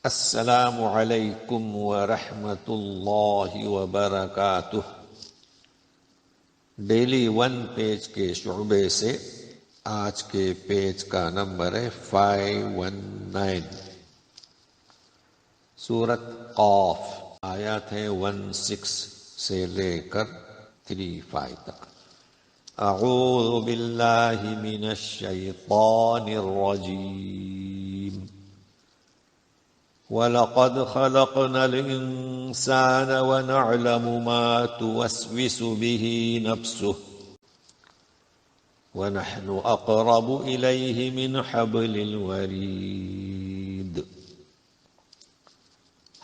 السلام علیکم ورحمۃ اللہ وبرکاتہ۔ ڈیلی 1 پیج کے شعبے سے آج کے پیج کا نمبر ہے 519۔ سورۃ قاف، آیات ہیں 16 سے لے کر 35 تک۔ اعوذ باللہ من الشیطان الرجیم۔ وَلَقَدْ خَلَقْنَا الْإِنسَانَ وَنَعْلَمُ مَا تُوَسْوِسُ بِهِ نَفْسُهُ وَنَحْنُ أَقْرَبُ إِلَيْهِ مِنْ حَبْلِ الْوَرِيدِ۔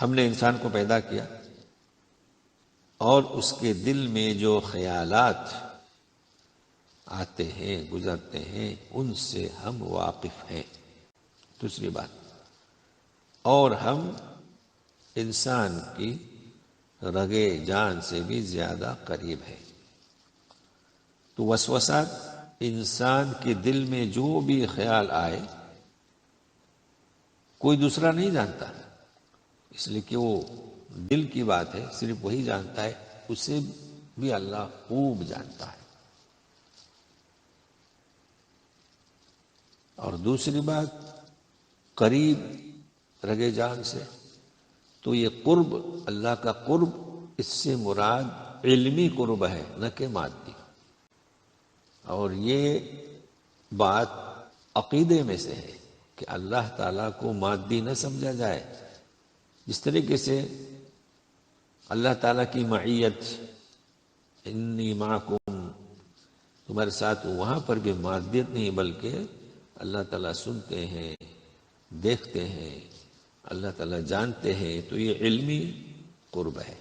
ہم نے انسان کو پیدا کیا اور اس کے دل میں جو خیالات آتے ہیں گزرتے ہیں ان سے ہم واقف ہیں۔ دوسری بات، اور ہم انسان کی رگے جان سے بھی زیادہ قریب ہے۔ تو وسوسات، انسان کے دل میں جو بھی خیال آئے کوئی دوسرا نہیں جانتا، اس لیے کہ وہ دل کی بات ہے، صرف وہی جانتا ہے، اسے بھی اللہ خوب جانتا ہے۔ اور دوسری بات، قریب رگے جان سے، تو یہ قرب، اللہ کا قرب، اس سے مراد علمی قرب ہے نہ کہ مادی۔ اور یہ بات عقیدے میں سے ہے کہ اللہ تعالیٰ کو مادی نہ سمجھا جائے۔ جس طریقے سے اللہ تعالیٰ کی معیت، انی معکم، تمہارے ساتھ، وہاں پر بھی مادیت نہیں بلکہ اللہ تعالیٰ سنتے ہیں، دیکھتے ہیں، اللہ تعالیٰ جانتے ہیں، تو یہ علمی قرب ہے۔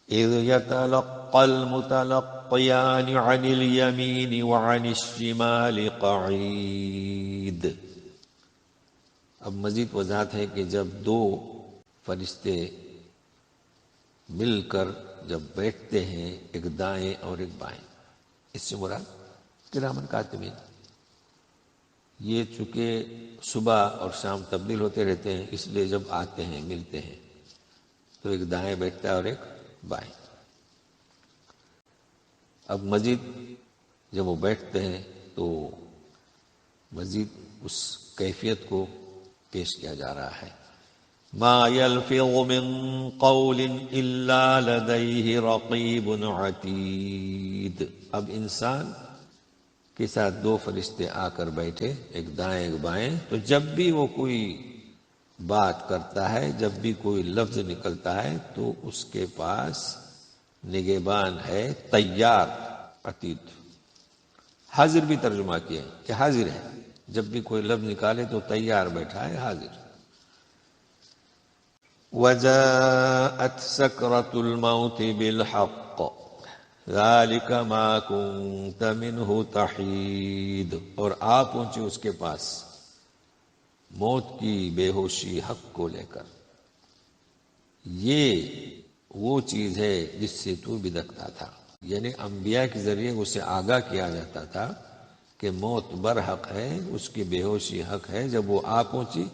اذ يتلقى المتلقيان عن اليمين وعن الشمال قعيد۔ اب مزید وضاحت ہے کہ جب دو فرشتے مل کر جب بیٹھتے ہیں، ایک دائیں اور ایک بائیں، اس سے مراد کرامن کاتبین۔ یہ چونکہ صبح اور شام تبدیل ہوتے رہتے ہیں، اس لیے جب آتے ہیں ملتے ہیں تو ایک دائیں بیٹھتا ہے اور ایک بائیں۔ اب مزید جب وہ بیٹھتے ہیں تو مزید اس کیفیت کو پیش کیا جا رہا ہے۔ ما يلفظ من قول الا لديه رقیب عتید۔ اب انسان کے ساتھ دو فرشتے آ کر بیٹھے، ایک دائیں ایک بائیں، تو جب بھی وہ کوئی بات کرتا ہے، جب بھی کوئی لفظ نکلتا ہے تو اس کے پاس نگہبان ہے، تیار، عتید۔ حاضر بھی ترجمہ کیا ہے کہ حاضر ہے، جب بھی کوئی لفظ نکالے تو تیار بیٹھا ہے، حاضر۔ وَجَاءَتْ سَكْرَةُ الْمَوْتِ بِالْحَقِّ ذَلِكَ مَا كُنْتَ مِنْهُ تَحِيدُ۔ اور آ پہنچے اس کے پاس موت کی بے ہوشی حق کو لے کر، یہ وہ چیز ہے جس سے تو بدکتا تھا۔ یعنی انبیاء کے ذریعے اسے آگاہ کیا جاتا تھا کہ موت برحق ہے، اس کی بے ہوشی حق ہے۔ جب وہ آ پہنچی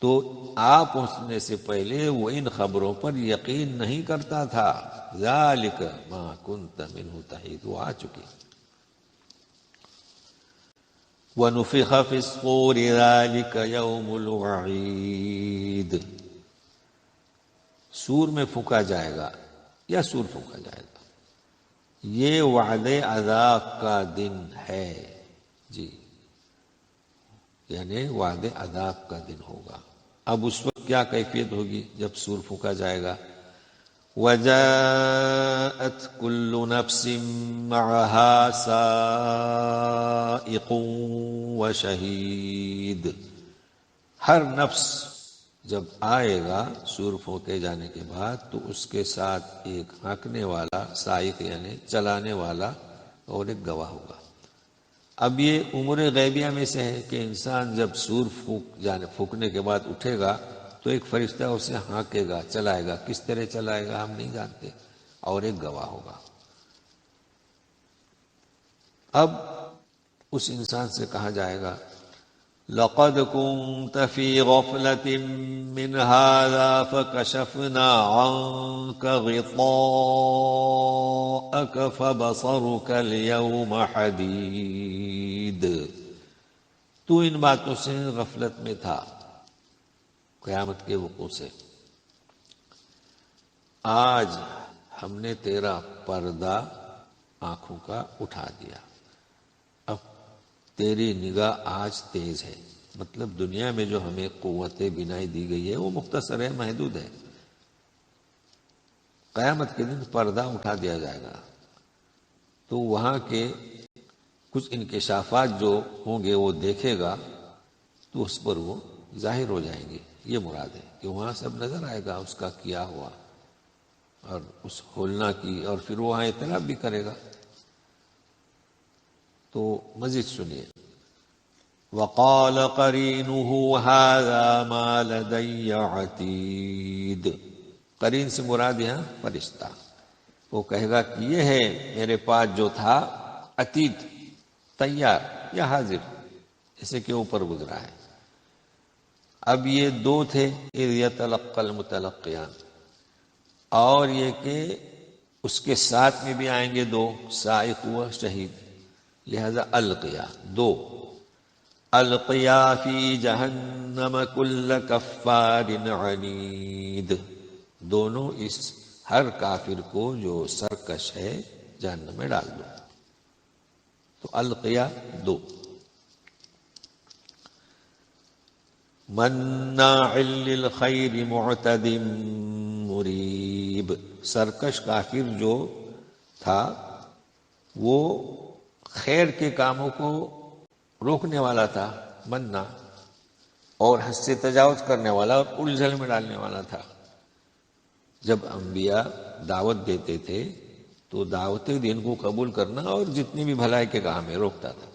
تو آ پہنچنے سے پہلے وہ ان خبروں پر یقین نہیں کرتا تھا۔ ذالک ما کنت منہ تحید، وہ آ چکی۔ ونفخ فی الصور ذالک یوم الوعید۔ سور میں پھونکا جائے گا یا سور پھونکا جائے گا، یہ وعدے عذاب کا دن ہے، جی، یعنی وعدے عذاب کا دن ہوگا۔ اب اس وقت کیا کیفیت ہوگی جب سور پھونکا جائے گا؟ وَجَاءَتْ كُلُّ نَفْسٍ مَعَهَا سَائِقٌ وَشَهِيدٌ۔ ہر نفس جب آئے گا سور پھونکے جانے کے بعد تو اس کے ساتھ ایک ہانکنے والا، سائق یعنی چلانے والا، اور ایک گواہ ہوگا۔ اب یہ امور غیبیہ میں سے ہے کہ انسان جب سور پھونکنے کے بعد اٹھے گا تو ایک فرشتہ اسے ہانکے گا، چلائے گا، کس طرح چلائے گا ہم نہیں جانتے، اور ایک گواہ ہوگا۔ اب اس انسان سے کہا جائے گا لقد كنت في غفلة من هذا فكشفنا عنك غطاءك فبصرك اليوم حديد. تو ان باتوں سے غفلت میں تھا قیامت کے وقوع سے، آج ہم نے تیرا پردہ آنکھوں کا اٹھا دیا، اب تیری نگاہ آج تیز ہے. مطلب دنیا میں جو ہمیں قوت بینائی دی گئی ہے وہ مختصر ہے، محدود ہے. قیامت کے دن پردہ اٹھا دیا جائے گا تو وہاں کے کچھ انکشافات جو ہوں گے وہ دیکھے گا تو اس پر وہ ظاہر ہو جائیں گے. یہ مراد ہے کہ وہاں سب نظر آئے گا اس کا کیا ہوا اور اس کھولنا کی، اور پھر وہاں اعتراف بھی کرے گا. تو مزید سنیے. وقال قرینہ ھذا ما لدی عتید. قرین سے مراد یہاں فرشتہ. وہ کہے گا کہ یہ ہے میرے پاس جو تھا عتید، تیار یا حاضر، جیسے کہ اوپر گزرا ہے. اب یہ دو تھے، اذ یتلقی المتلقیان، اور یہ کہ اس کے ساتھ میں بھی آئیں گے دو، سائق و شہید، لہذا القیا دو. القیا فی جہنم کل کفار عنید. دونوں اس ہر کافر کو جو سرکش ہے جہنم میں ڈال دو. تو القیا دو. مناع للخیر معتد مریب. سرکش کافر جو تھا وہ خیر کے کاموں کو روکنے والا تھا، منع، اور حد سے تجاوز کرنے والا اور الجھن میں ڈالنے والا تھا. جب انبیاء دعوت دیتے تھے تو دعوت دین کو قبول کرنا اور جتنی بھی بھلائی کے کام ہے روکتا تھا.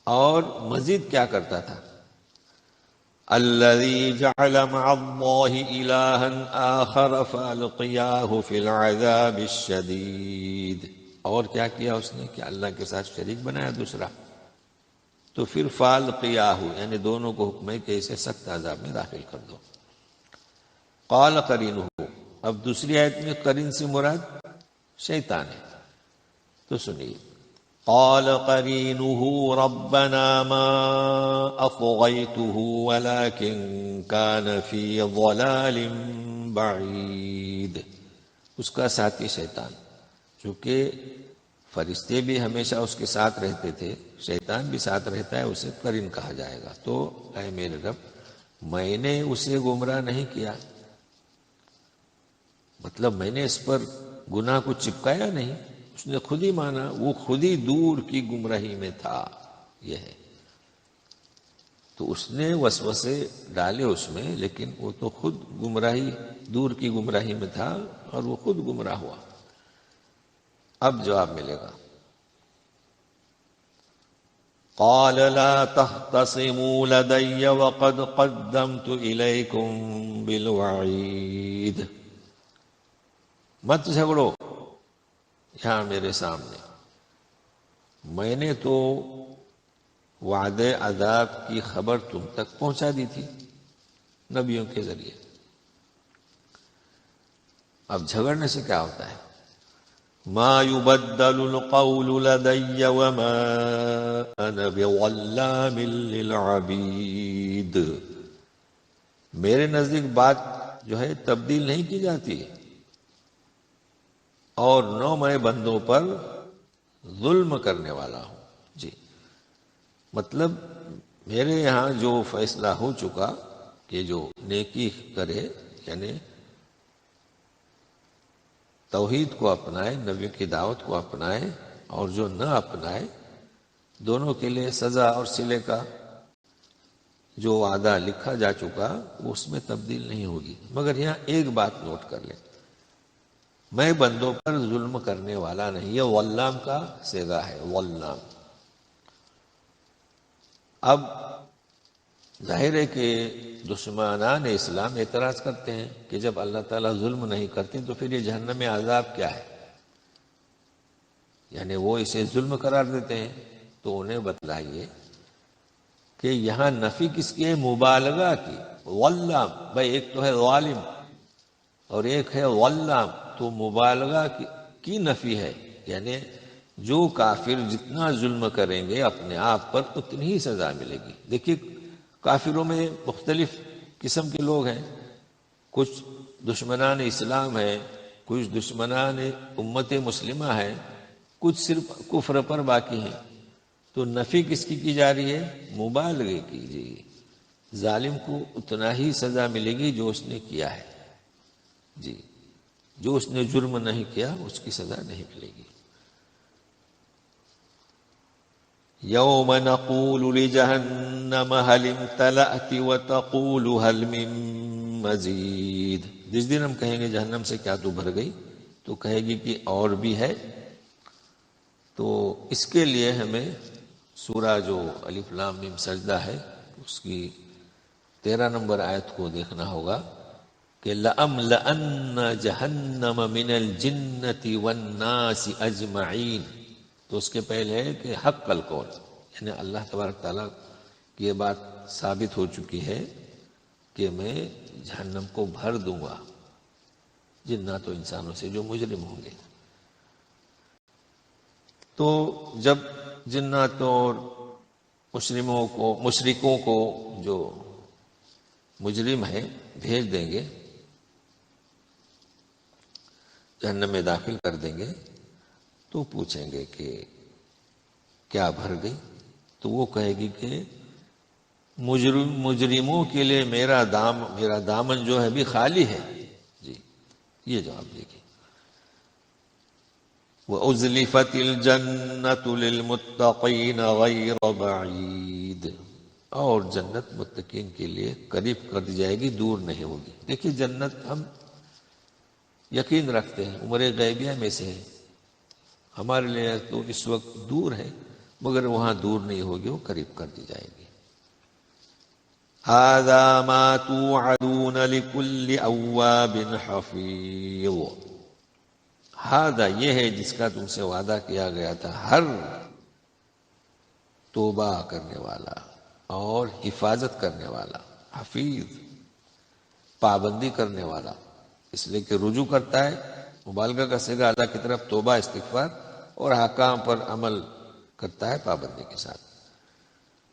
اور مزید کیا کرتا تھا؟ الذي جعل مع الله إلها آخر فألقياه في العذاب الشديد. اور کیا کیا اس نے کہ اللہ کے ساتھ شریک بنایا دوسرا، تو پھر فالقیاہ، یعنی دونوں کو حکم ہے کہ اسے سخت عذاب میں داخل کر دو. قال قرینہ. اب دوسری آیت میں قرین سے مراد شیطان ہے. تو سنیے. قال قرینہ ربنا ما اطغیتہ ولکن کان فی ضلال بعید. اس کا ساتھی شیطان، چونکہ فرشتے بھی ہمیشہ اس کے ساتھ رہتے تھے، شیطان بھی ساتھ رہتا ہے، اسے قرین کہا جائے گا. تو اے میرے رب، میں نے اسے گمراہ نہیں کیا، مطلب میں نے اس پر گناہ کو چپکایا نہیں، اس نے خود ہی مانا، وہ خود ہی دور کی گمراہی میں تھا. یہ ہے تو اس نے وسوسے ڈالے اس میں، لیکن وہ تو خود گمراہی، دور کی گمراہی میں تھا اور وہ خود گمراہ ہوا. اب جواب ملے گا. قال لا تختصموا لدي وقد قدمت إليكم بالوعید. مت جھگڑو یہاں میرے سامنے، میں نے تو وعدے عذاب کی خبر تم تک پہنچا دی تھی نبیوں کے ذریعے. اب جھگڑنے سے کیا ہوتا ہے؟ ما يبدل القول لدي وما انا بظلام للعبید. میرے نزدیک بات جو ہے تبدیل نہیں کی جاتی، اور نو میں بندوں پر ظلم کرنے والا ہوں. جی، مطلب میرے یہاں جو فیصلہ ہو چکا کہ جو نیکی کرے، یعنی توحید کو اپنائے، نبی کی دعوت کو اپنائے، اور جو نہ اپنائے، دونوں کے لیے سزا اور صلے کا جو وعدہ لکھا جا چکا وہ اس میں تبدیل نہیں ہوگی. مگر یہاں ایک بات نوٹ کر لیں، میں بندوں پر ظلم کرنے والا نہیں. یہ واللام کا صیغہ ہے، واللام. اب ظاہر ہے کہ دشمنان اسلام اعتراض کرتے ہیں کہ جب اللہ تعالیٰ ظلم نہیں کرتے تو پھر یہ جہنم میں عذاب کیا ہے، یعنی وہ اسے ظلم قرار دیتے ہیں. تو انہیں بتلائیے کہ یہاں نفی کس کی ہے؟ مبالغہ کی. واللام، بھائی ایک تو ہے ظالم اور ایک ہے واللام، تو مبالغہ کی نفی ہے، یعنی جو کافر جتنا ظلم کریں گے اپنے آپ پر اتنی ہی سزا ملے گی. دیکھیے کافروں میں مختلف قسم کے لوگ ہیں، کچھ دشمنان اسلام ہیں، کچھ دشمنان امت مسلمہ ہیں، کچھ صرف کفر پر باقی ہیں. تو نفی کس کی جا رہی ہے؟ مبالغے کی. جی ظالم کو اتنا ہی سزا ملے گی جو اس نے کیا ہے. جی جو اس نے جرم نہیں کیا اس کی سزا نہیں ملے گی. یوم نقول لجہنم هل امتلأت وتقول هل من مزید. جس دن ہم کہیں گے جہنم سے کیا تو بھر گئی، تو کہے گی کہ اور بھی ہے. تو اس کے لیے ہمیں سورہ جو الف لام میم سجدہ ہے اس کی 13 نمبر آیت کو دیکھنا ہوگا کہ لَأَمْلَأَنَّ جَهَنَّمَ مِنَ الْجِنَّةِ وَالنَّاسِ أَجْمَعِينَ. تو اس کے پہلے ہے کہ حق القول، یعنی اللہ تبارک تعالیٰ کی یہ بات ثابت ہو چکی ہے کہ میں جہنم کو بھر دوں گا جنات و انسانوں سے جو مجرم ہوں گے. تو جب جناتوں اور مشرکوں کو جو مجرم ہے بھیج دیں گے، جہنم میں داخل کر دیں گے، تو پوچھیں گے کہ کیا بھر گئی؟ تو وہ کہے گی کہ مجرموں کے لیے میرا دامن جو ہے بھی خالی ہے. جی یہ جواب دے گی. وَأُزْلِفَتِ الْجَنَّةُ لِلْمُتَّقِينَ غَيْرَ بَعِيدٍ. اور جنت متقین کے لیے قریب کر دی جائے گی، دور نہیں ہوگی. دیکھیے جنت ہم یقین رکھتے ہیں امور غیبیہ میں سے ہے، ہمارے لیے تو اس وقت دور ہے، مگر وہاں دور نہیں ہوگی، وہ قریب کر دی جائے گی. هَذَا مَا تُوعَدُونَ لِكُلِّ أَوَّابٍ حَفِيظٍ. ہذا یہ ہے جس کا تم سے وعدہ کیا گیا تھا ہر توبہ کرنے والا اور حفاظت کرنے والا. حفیظ پابندی کرنے والا، اس لیے کہ رجوع کرتا ہے، مبالغہ کا صیغہ اللہ کی طرف، توبہ استغفار اور احکام پر عمل کرتا ہے پابندی کے ساتھ.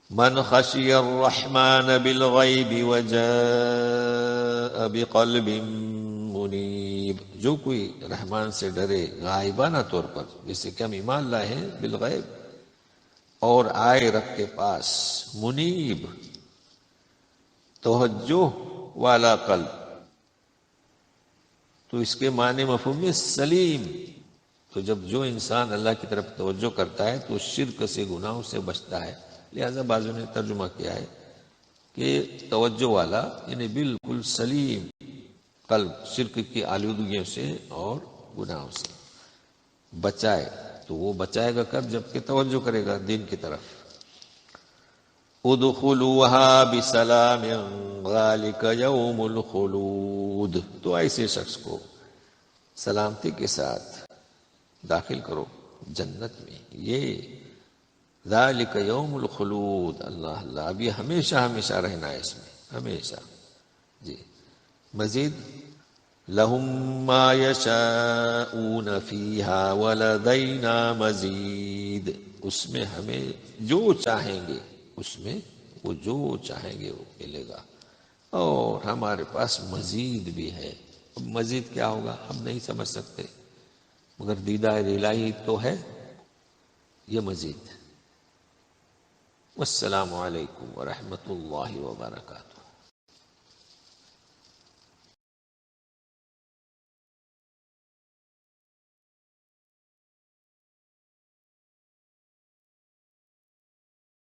من خشی الرحمن بالغیب وجاء بقلب منیب. جو کوئی رحمان سے ڈرے غائبانہ طور پر، جیسے کہ ہم ایمان لائے ہیں بالغیب، اور آئے رب کے پاس منیب توجہ والا قلب، تو اس کے معنی مفہوم میں سلیم. تو جب جو انسان اللہ کی طرف توجہ کرتا ہے تو شرک سے، گناہوں سے بچتا ہے. لہذا بعضوں نے ترجمہ کیا ہے کہ توجہ والا یعنی بالکل سلیم قلب، شرک کی آلودگیوں سے اور گناہوں سے بچائے. تو وہ بچائے گا کب؟ جب کہ توجہ کرے گا دین کی طرف. ادخلوها بسلام ذلك یوم الخلود. تو ایسے شخص کو سلامتی کے ساتھ داخل کرو جنت میں، یہ ذالک یوم الخلود. اللہ اللہ، اب یہ ہمیشہ ہمیشہ رہنا ہے اس میں، ہمیشہ. جی مزید لہم ما یشاءون فیہا ولدینا مزید. اس میں ہمیں جو چاہیں گے، اس میں وہ جو چاہیں گے وہ ملے گا، اور ہمارے پاس مزید بھی ہے. اب مزید کیا ہوگا ہم نہیں سمجھ سکتے، مگر دیدار الہی تو ہے یہ مزید. والسلام علیکم ورحمۃ اللہ وبرکاتہ.